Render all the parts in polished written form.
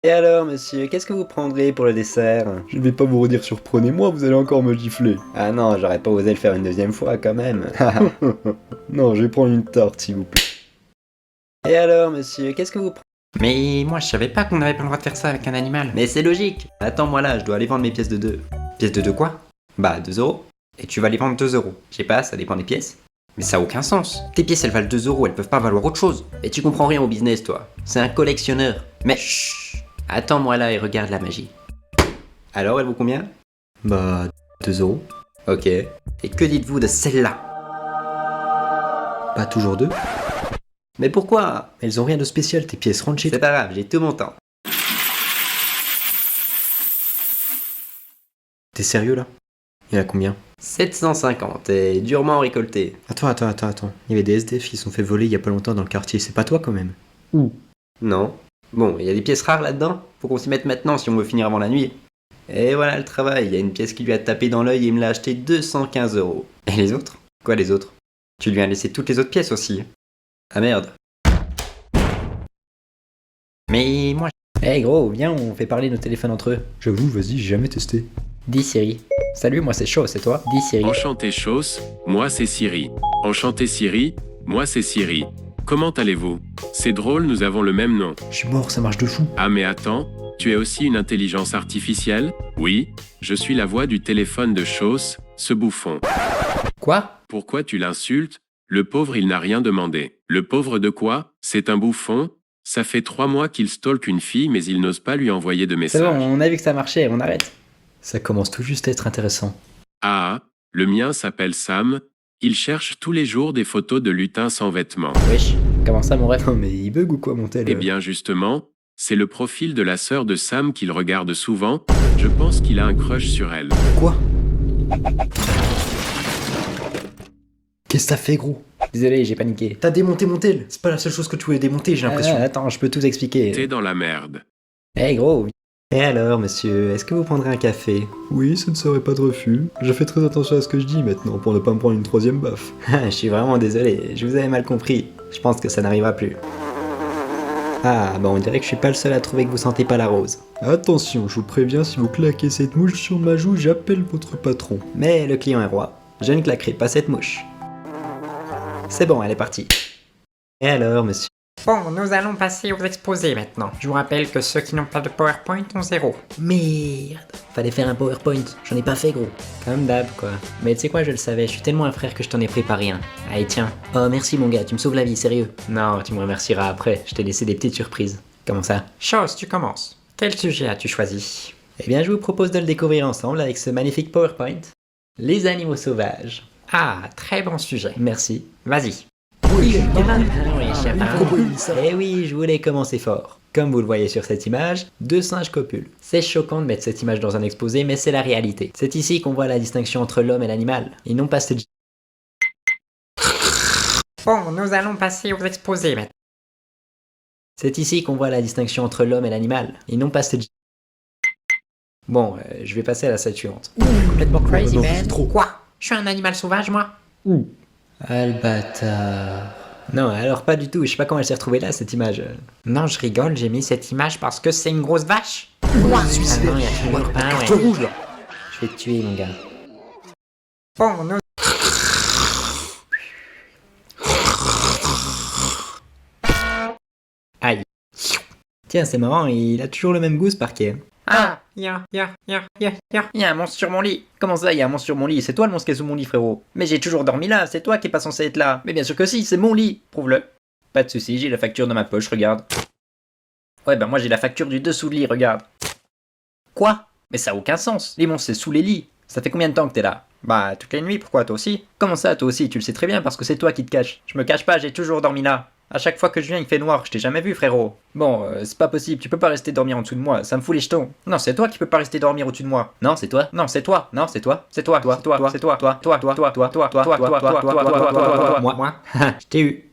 Et alors, monsieur, qu'est-ce que vous prendrez pour le dessert? Je ne vais pas vous redire surprenez-moi, vous allez encore me gifler. Ah non, j'aurais pas osé le faire une deuxième fois quand même. Non, je vais prendre une tarte s'il vous plaît. Et alors, monsieur, qu'est-ce que vous prenez? Mais moi je savais pas qu'on avait pas le droit de faire ça avec un animal. Mais c'est logique. Attends-moi là, je dois aller vendre mes pièces de 2. Pièces de deux quoi? Bah, 2 euros. Et tu vas les vendre 2 euros. Je sais pas, ça dépend des pièces. Mais ça a aucun sens. Tes pièces elles valent 2 euros, elles peuvent pas valoir autre chose. Mais tu comprends rien au business, toi. C'est un collectionneur. Mais chut. Attends-moi là et regarde la magie. Alors, elle vaut combien? Bah, 2 euros. Ok. Et que dites-vous de celle-là? Pas toujours 2. Mais pourquoi? Elles ont rien de spécial, tes pièces rentrent chez C'est toi. pas grave, j'ai tout mon temps. T'es sérieux là? Il y en a combien? 750 et durement récolté. Attends. Il y avait des SDF qui se sont fait voler il y a pas longtemps dans le quartier, c'est pas toi quand même? Non. Bon, il y a des pièces rares là-dedans. Faut qu'on s'y mette maintenant si on veut finir avant la nuit. Et voilà le travail. Il y a une pièce qui lui a tapé dans l'œil et il me l'a acheté 215 euros. Et les autres? Quoi les autres? Tu lui as laissé toutes les autres pièces aussi. Ah merde. Mais moi. Eh gros, viens, on fait parler nos téléphones entre eux. J'avoue, vas-y, j'ai jamais testé. Dis Siri. Salut, moi c'est chaud, c'est toi? Dis Siri. Enchanté Chauss, moi c'est Siri. Enchanté Siri, moi c'est Siri. Comment allez-vous? C'est drôle, nous avons le même nom. Je suis mort, ça marche de fou. Ah mais attends, tu es aussi une intelligence artificielle? Oui, je suis la voix du téléphone de Chauss, ce bouffon. Quoi? Pourquoi tu l'insultes? Le pauvre il n'a rien demandé. Le pauvre de quoi? C'est un bouffon? Ça fait 3 mois qu'il stalk une fille mais il n'ose pas lui envoyer de C'est message. bon, on a vu que ça marchait, on arrête. Ça commence tout juste à être intéressant. Ah, le mien s'appelle Sam. Il cherche tous les jours des photos de lutins sans vêtements. Wesh, comment ça mon rêve? Non mais il bug ou quoi mon tel? Eh bien justement, c'est le profil de la sœur de Sam qu'il regarde souvent. Je pense qu'il a un crush sur elle. Quoi? Qu'est-ce que t'as fait gros? Désolé, j'ai paniqué. T'as démonté mon tel. C'est pas la seule chose que tu voulais démonter, j'ai l'impression. Attends, je peux tout expliquer. T'es dans la merde. Eh gros. Et alors, monsieur, est-ce que vous prendrez un café? Oui, ce ne serait pas de refus. Je fais très attention à ce que je dis maintenant pour ne pas me prendre une troisième baffe. Je suis vraiment désolé, je vous avais mal compris. Je pense que ça n'arrivera plus. Ah, bah on dirait que je suis pas le seul à trouver que vous sentez pas la rose. Attention, je vous préviens, si vous claquez cette mouche sur ma joue, j'appelle votre patron. Mais le client est roi. Je ne claquerai pas cette mouche. C'est bon, elle est partie. Et alors, monsieur? Bon, nous allons passer aux exposés maintenant. Je vous rappelle que ceux qui n'ont pas de PowerPoint ont 0. Merde. Fallait faire un PowerPoint. J'en ai pas fait, gros. Comme d'hab, quoi. Mais tu sais quoi, je le savais. Je suis tellement un frère que je t'en ai pris pas rien. Allez, tiens. Oh, merci, mon gars. Tu me sauves la vie, sérieux. Non, tu me remercieras après. Je t'ai laissé des petites surprises. Comment ça? Chose, tu commences. Quel sujet as-tu choisi? Eh bien, je vous propose de le découvrir ensemble avec ce magnifique PowerPoint. Les animaux sauvages. Ah, très bon sujet. Merci. Vas-y. Eh oui, je voulais commencer fort. Comme vous le voyez sur cette image, 2 singes copulent. C'est choquant de mettre cette image dans un exposé, mais c'est la réalité. C'est ici qu'on voit la distinction entre l'homme et l'animal, et non pas cette... Bon, nous allons passer aux exposés maintenant. C'est ici qu'on voit la distinction entre l'homme et l'animal, et non pas cette... Bon, je vais passer à la slide suivante. Complètement crazy, non, man. c'est trop. Quoi? Je suis un animal sauvage, moi? Ah le bâtard. Non, alors pas du tout, je sais pas comment elle s'est retrouvée là, cette image. Non, je rigole, j'ai mis cette image parce que c'est une grosse vache. Quoi? Ah non, il y a toujours pas, Carte ouais. rouge là. Je vais te tuer, mon gars. Bon, nous... Aïe. Tiens, c'est marrant, il a toujours le même goût, ce parquet. Ah, y a un monstre sur mon lit. Comment ça, il y a un monstre sur mon lit? C'est toi le monstre qui est sous mon lit, frérot. Mais j'ai toujours dormi là, c'est toi qui est pas censé être là. Mais bien sûr que si, c'est mon lit. Prouve-le. Pas de soucis, j'ai la facture dans ma poche, regarde. Ouais, bah moi j'ai la facture du dessous de lit, regarde. Quoi? Mais ça a aucun sens. Les monstres, c'est sous les lits. Ça fait combien de temps que t'es là? Bah, toutes les nuits, pourquoi toi aussi? Comment ça, toi aussi? Tu le sais très bien parce que c'est toi qui te caches. Je me cache pas, j'ai toujours dormi là. À chaque fois que je viens, il fait noir, je t'ai jamais vu, frérot. Bon, c'est pas possible, tu peux pas rester dormir en dessous de moi, ça me fout les jetons. Non, c'est toi qui peux pas rester dormir au-dessus de moi. Non, c'est toi. Non, c'est toi. Non, c'est toi. C'est toi. Toi, toi, c'est toi. Toi, toi, toi, toi, toi, toi, toi, toi, toi, toi, toi, toi, toi, moi. Je t'ai eu.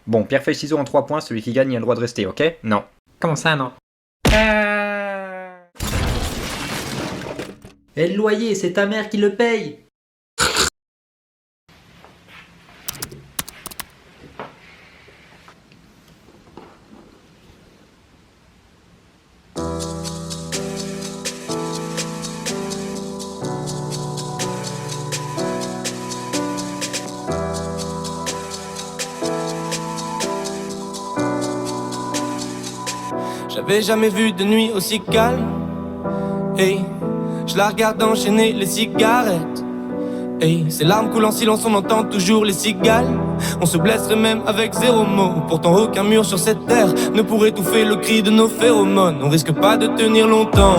Bon, pierre feuille ciseaux en 3 points, celui qui gagne il a le droit de rester, ok? Non. Comment ça, non? Et le loyer, c'est ta mère qui le paye. J'avais jamais vu de nuit aussi calme. Et je la regarde enchaîner les cigarettes. Et ses larmes coulent en silence, on entend toujours les cigales. On se blesserait même avec 0 mot. Pourtant aucun mur sur cette terre ne pourrait étouffer le cri de nos phéromones. On risque pas de tenir longtemps.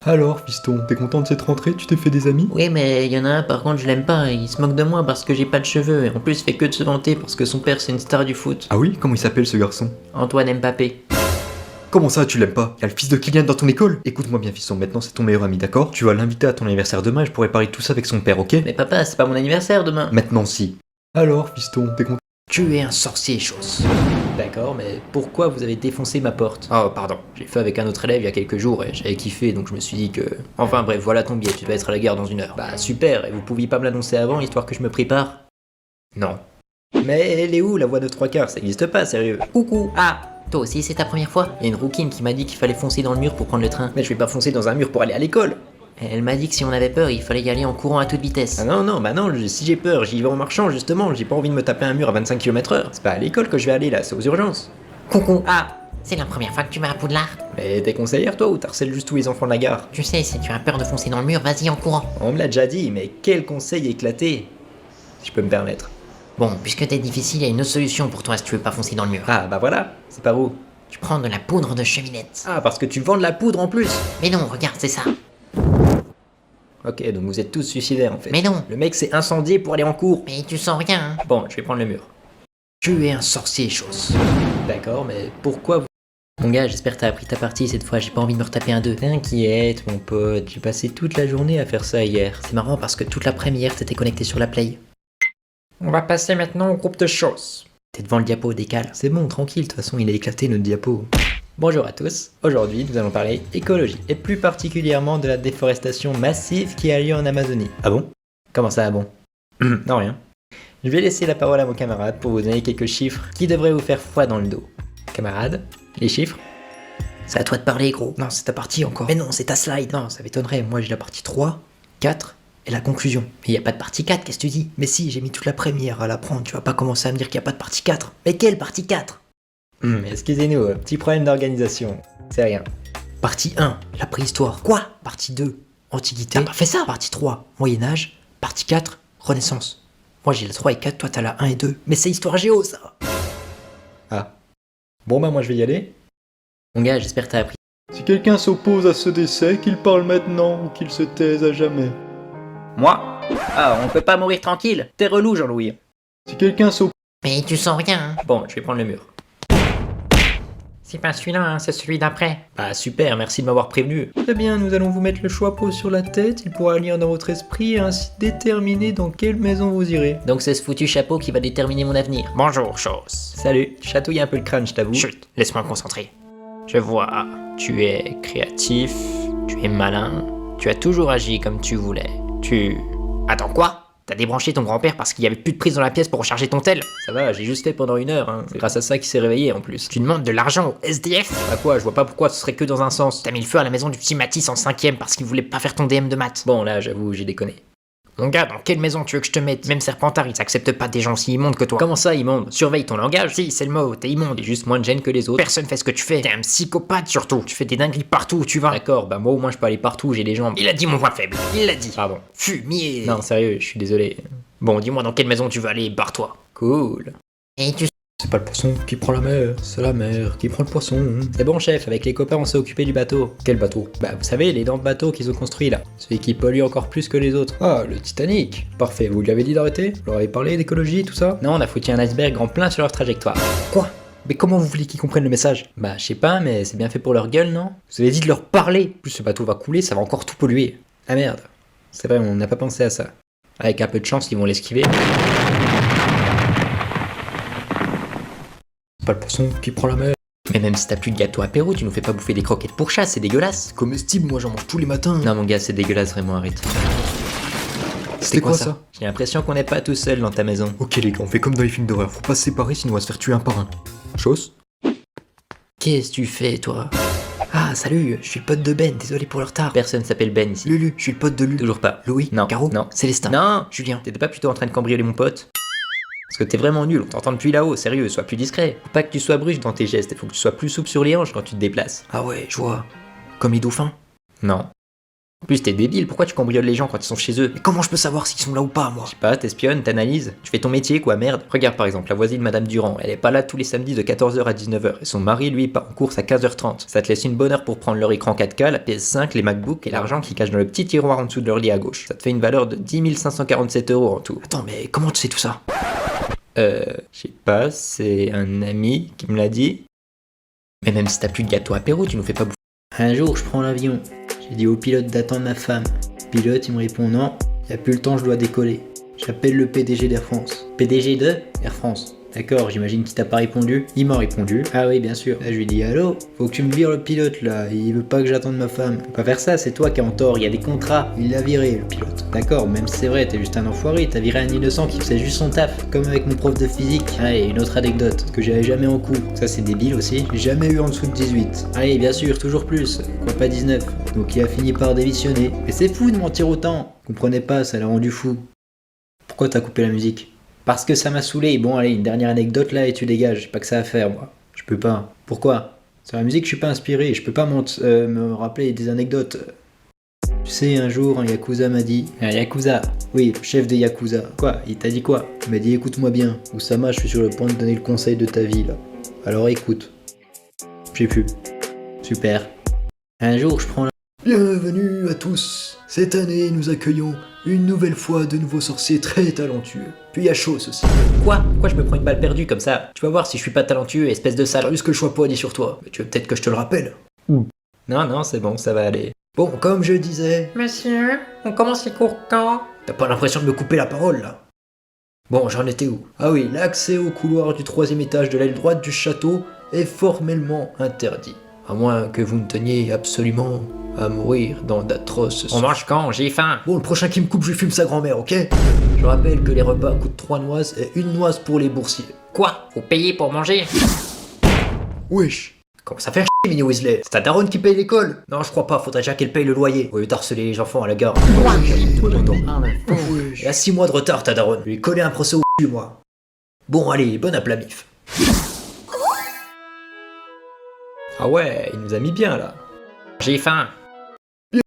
Alors, fiston, t'es content de cette rentrée? Tu t'es fait des amis? Oui, mais il y en a un par contre, je l'aime pas. Il se moque de moi parce que j'ai pas de cheveux. Et en plus, il fait que de se vanter parce que son père c'est une star du foot. Ah oui? Comment il s'appelle ce garçon? Antoine Mbappé. Comment ça, tu l'aimes pas? Y'a le fils de Kylian dans ton école? Écoute-moi bien, fiston, maintenant c'est ton meilleur ami, d'accord? Tu vas l'inviter à ton anniversaire demain et je pourrais parler de tout ça avec son père, ok? Mais papa, c'est pas mon anniversaire demain. Maintenant si. Alors, fiston, t'es content? Tu es un sorcier, chose. D'accord, mais pourquoi vous avez défoncé ma porte? Oh, pardon, j'ai fait avec un autre élève il y a quelques jours et j'avais kiffé donc je me suis dit que... Enfin bref, voilà ton billet, tu vas être à la gare dans 1 heure. Bah super, et vous pouviez pas me l'annoncer avant histoire que je me prépare? Non. Mais elle est où la voie de 3/4? Ça existe pas, sérieux. Coucou. Ah, toi aussi c'est ta première fois? Il y a une rouquine qui m'a dit qu'il fallait foncer dans le mur pour prendre le train. Mais je vais pas foncer dans un mur pour aller à l'école. Elle m'a dit que si on avait peur, il fallait y aller en courant à toute vitesse. Ah non, non, bah non, si j'ai peur, j'y vais en marchant justement, j'ai pas envie de me taper un mur à 25 km/h. C'est pas à l'école que je vais aller là, c'est aux urgences. Coucou. Ah, c'est la première fois que tu vas à Poudlard? Mais t'es conseillère toi ou t'harcèles juste tous les enfants de la gare? Tu sais, si tu as peur de foncer dans le mur, vas-y en courant. On me l'a déjà dit, mais quel conseil éclaté. Si je peux me permettre. Bon, puisque t'es difficile, il y a une autre solution pour toi si tu veux pas foncer dans le mur. Ah bah voilà, c'est par où? Tu prends de la poudre de cheminette. Ah, parce que tu vends de la poudre en plus. Mais non, regarde, c'est ça. Ok, donc vous êtes tous suicidaires en fait. Mais non. Le mec s'est incendié pour aller en cours. Mais tu sens rien, hein. Bon, je vais prendre le mur. Tu es un sorcier, chose. D'accord, mais pourquoi vous... Mon gars, j'espère que t'as appris ta partie cette fois, j'ai pas envie de me retaper un 2. T'inquiète mon pote, j'ai passé toute la journée à faire ça hier. C'est marrant parce que toute l'après-midi hier, t'étais connecté sur la play. On va passer maintenant au groupe de choses. T'es devant le diapo, décale. C'est bon, tranquille, de toute façon il a éclaté notre diapo. Bonjour à tous, aujourd'hui nous allons parler écologie, et plus particulièrement de la déforestation massive qui a lieu en Amazonie. Ah bon? Comment ça, ah bon? Non, rien. Je vais laisser la parole à mon camarade pour vous donner quelques chiffres qui devraient vous faire froid dans le dos. Camarade, les chiffres? C'est à toi de parler, gros. Non, c'est ta partie encore. Mais non, c'est ta slide. Non, ça m'étonnerait, moi j'ai la partie 3, 4 et la conclusion. Mais y a pas de partie 4, qu'est-ce que tu dis? Mais si, j'ai mis toute la première à l'apprendre, tu vas pas commencer à me dire qu'il y a pas de partie 4. Mais quelle partie 4? Excusez-nous, petit problème d'organisation. C'est rien. Partie 1, la préhistoire. Quoi? Partie 2, Antiquité. T'as pas fait ça? Partie 3, Moyen-Âge. Partie 4, Renaissance. Moi j'ai la 3 et 4, toi t'as la 1 et 2. Mais c'est histoire géo ça! Ah. Bon bah moi je vais y aller. Mon gars, j'espère que t'as appris. Si quelqu'un s'oppose à ce décès, qu'il parle maintenant ou qu'il se taise à jamais. Moi? Ah, on peut pas mourir tranquille. T'es relou, Jean-Louis. Si quelqu'un s'oppose... Mais tu sens rien, hein. Bon, je vais prendre le mur. C'est pas celui-là, hein, c'est celui d'après. Ah super, merci de m'avoir prévenu. Très bien, nous allons vous mettre le chapeau sur la tête, il pourra lire dans votre esprit et ainsi déterminer dans quelle maison vous irez. Donc c'est ce foutu chapeau qui va déterminer mon avenir. Bonjour, chose. Salut, tu chatouilles un peu le crâne, je t'avoue. Chut, laisse-moi me concentrer. Je vois, tu es créatif, tu es malin, tu as toujours agi comme tu voulais. Attends, quoi? T'as débranché ton grand-père parce qu'il y avait plus de prise dans la pièce pour recharger ton tel? Ça va, j'ai juste fait pendant 1 heure, hein. C'est grâce à ça qu'il s'est réveillé en plus. Tu demandes de l'argent au SDF? Bah quoi, je vois pas pourquoi ce serait que dans un sens. T'as mis le feu à la maison du petit Matisse en 5ème parce qu'il voulait pas faire ton DM de maths. Bon là, j'avoue, j'ai déconné. Mon gars, dans quelle maison tu veux que je te mette? Même Serpentard, ils acceptent pas des gens si immondes que toi. Comment ça, immonde? Surveille ton langage. Si, c'est le mot, t'es immonde. J'ai juste moins de gêne que les autres. Personne fait ce que tu fais. T'es un psychopathe surtout. Tu fais des dingueries partout où tu vas. D'accord, bah moi au moins je peux aller partout, j'ai les jambes. Il a dit mon point faible. Il l'a dit. Pardon. Fumier. Non, sérieux, je suis désolé. Bon, dis-moi dans quelle maison tu veux aller, barre-toi. Cool. Et tu... C'est pas le poisson qui prend la mer, c'est la mer qui prend le poisson. C'est bon chef, avec les copains on s'est occupé du bateau. Quel bateau? Bah vous savez, les dents de bateau qu'ils ont construit là. Celui qui pollue encore plus que les autres. Ah, le Titanic. Parfait, vous lui avez dit d'arrêter? Vous leur avez parlé d'écologie, tout ça? Non, on a foutu un iceberg en plein sur leur trajectoire. Quoi? Mais comment vous voulez qu'ils comprennent le message? Bah je sais pas, mais c'est bien fait pour leur gueule, non? Vous avez dit de leur parler. Plus ce bateau va couler, ça va encore tout polluer. Ah merde. C'est vrai, on n'a pas pensé à ça. Avec un peu de chance, ils vont l'esquiver. C'est pas le poisson qui prend la mer. Mais même si t'as plus de gâteau apéro, tu nous fais pas bouffer des croquettes pour chat, c'est dégueulasse. Comestible, moi j'en mange tous les matins. Non mon gars, c'est dégueulasse, vraiment, arrête. C'était quoi ça? J'ai l'impression qu'on n'est pas tout seul dans ta maison. Ok les gars, on fait comme dans les films d'horreur, faut pas se séparer sinon on va se faire tuer un par un. Chose? Qu'est-ce que tu fais, toi? Ah, salut, je suis le pote de Ben, désolé pour le retard. Personne s'appelle Ben ici. Lulu, je suis le pote de Lulu. Toujours pas. Louis? Non. Caro? Non. Célestin? Non. Julien? T'étais pas plutôt en train de cambrioler mon pote? Parce Parce que t'es vraiment nul, on t'entend depuis là-haut, sérieux, sois plus discret. Faut pas que tu sois brusque dans tes gestes, il faut que tu sois plus souple sur les hanches quand tu te déplaces. Ah ouais, je vois. Comme les dauphins. Non. En plus, t'es débile, pourquoi tu cambrioles les gens quand ils sont chez eux? Mais comment je peux savoir s'ils sont là ou pas, moi? Je sais pas, t'espionnes, t'analyses, tu fais ton métier quoi, merde. Regarde par exemple, la voisine Madame Durand, elle est pas là tous les samedis de 14h à 19h, et son mari lui part en course à 15h30. Ça te laisse une bonne heure pour prendre leur écran 4K, la PS5, les MacBooks et l'argent qu'ils cachent dans le petit tiroir en dessous de leur lit à gauche. Ça te fait une valeur de 10 547 € en tout. Attends, mais comment tu sais tout ça? Je sais pas, c'est un ami qui me l'a dit. Mais même si t'as plus de gâteau apéro, tu nous fais pas bouffer. Un jour, je prends l'avion. J'ai dit au pilote d'attendre ma femme. Le pilote, il me répond non, y a plus le temps, je dois décoller. J'appelle le PDG d'Air France. PDG de Air France. D'accord, j'imagine qu'il t'a pas répondu. Il m'a répondu. Ah oui, bien sûr. Là, je lui dis allô, faut que tu me vires le pilote là. Il veut pas que j'attende ma femme. Faut pas faire ça, c'est toi qui es en tort. Il y a des contrats. Il l'a viré, le pilote. D'accord, même si c'est vrai, t'es juste un enfoiré. T'as viré un innocent qui faisait juste son taf. Comme avec mon prof de physique. Allez, une autre anecdote que j'avais jamais en cours. Ça, c'est débile aussi. J'ai jamais eu en dessous de 18. Allez, bien sûr, toujours plus. Quoi, pas 19. Donc il a fini par démissionner. Mais c'est fou de mentir autant. Comprenez pas, ça l'a rendu fou. Pourquoi t'as coupé la musique? Parce que ça m'a saoulé. Bon, allez, une dernière anecdote là et tu dégages. J'ai pas que ça à faire, moi. Je peux pas. Pourquoi? Sur la musique, je suis pas inspiré. Je peux pas me rappeler des anecdotes. Tu sais, un jour, un Yakuza m'a dit... Un Yakuza? Oui, le chef des Yakuza. Quoi? Il t'a dit quoi? Il m'a dit écoute-moi bien. Oussama, je suis sur le point de donner le conseil de ta vie, là. Alors écoute. J'ai pu. Super. Un jour, je prends la... Bienvenue à tous. Cette année, nous accueillons une nouvelle fois de nouveaux sorciers très talentueux. Puis il y a Chose aussi. Quoi? Pourquoi je me prends une balle perdue comme ça? Tu vas voir si je suis pas talentueux, espèce de sale. Juste que je sois pas dit sur toi. Mais tu veux peut-être que je te le rappelle. Non, c'est bon, ça va aller. Bon, comme je disais... Monsieur, on commence les cours quand? T'as pas l'impression de me couper la parole, là? Bon, j'en étais où? Ah oui, l'accès au couloir du 3e étage de l'aile droite du château est formellement interdit. À moins que vous ne teniez absolument à mourir dans d'atroces... On mange quand? J'ai faim. Bon, le prochain qui me coupe, je lui fume sa grand-mère, ok? Je rappelle que les repas coûtent 3 noises et 1 noise pour les boursiers. Quoi? Faut payer pour manger? Wesh! Comment ça fait chier, Minnie Weasley? C'est ta daronne qui paye l'école? Non, je crois pas, faudrait déjà qu'elle paye le loyer, au lieu d'harceler les enfants à la gare. Wesh. Elle a 6 mois de retard, ta daronne. Je lui ai collé un procès au cul, moi. Bon, allez, bonne à Plamif. Ah ouais, il nous a mis bien là. J'ai faim.